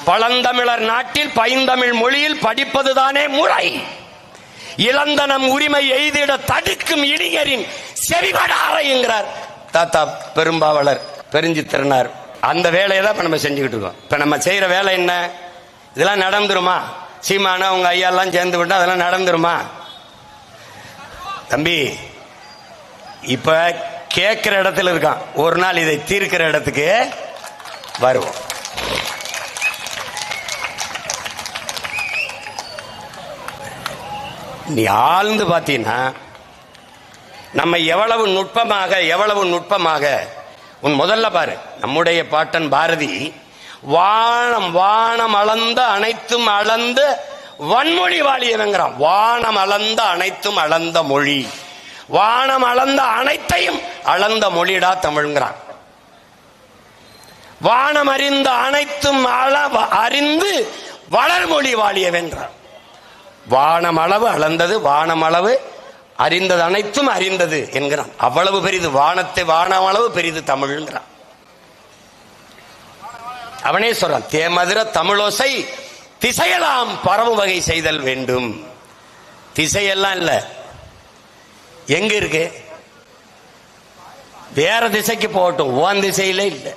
பழந்தமிழர் நாட்டில் பைந்தமிழ் மொழியில் படிப்பதுதானே முறை. இளந்தனம் உரிமை எய்திட தடுக்கும் இளைஞரின் செவிபட அறையுங்கிறார் தாத்தா பெரும்பாவலர் பெருஞ்சித்திரனார். அந்த வேலையை தான் நம்ம செஞ்சுக்கிட்டு இருக்கோம். இப்ப நம்ம செய்யற வேலை என்ன? இதெல்லாம் நடந்துருமா? சீமான உங்க ஐயாலாம் சேர்ந்து விட்டா அதெல்லாம் நடந்துருமா? தம்பி, இப்ப கேட்கிற இடத்துல இருக்கான், ஒரு நாள் இதை தீர்க்கிற இடத்துக்கு வருவோம். நீ ஆழ்ந்து பார்த்தீங்கன்னா நம்ம எவ்வளவு நுட்பமாக உன் முதல்ல பாரு. நம்முடைய பாட்டன் பாரதி வானம் அளந்த அனைத்தும் அளந்த வன்மொழி வாழியவங்கிறான். வானம் அளந்த அனைத்தும் அளந்த மொழி, வானம் அளந்த அனைத்தையும் அளந்த மொழிடா தமிழ்ங்கிறான். வானம் அறிந்த அனைத்தும் அறிந்து வளர்மொழி வாழியவென்றான். வானமளவு அளந்தது, வானமளவு அறிந்தது, அனைத்தும் அறிந்தது என்கிறான். அவ்வளவு பெரிது வானத்தை, வானமளவு பெரிது தமிழ்ங்கிறான். அவனே சொல்றான், தேமதுர தமிழோசை திசையெல்லாம் பரவும் வகை செய்தல் வேண்டும். திசையெல்லாம் இல்ல, எங்க இருக்கு? வேற திசைக்கு போகட்டும், ஓன் திசையிலே இல்லை.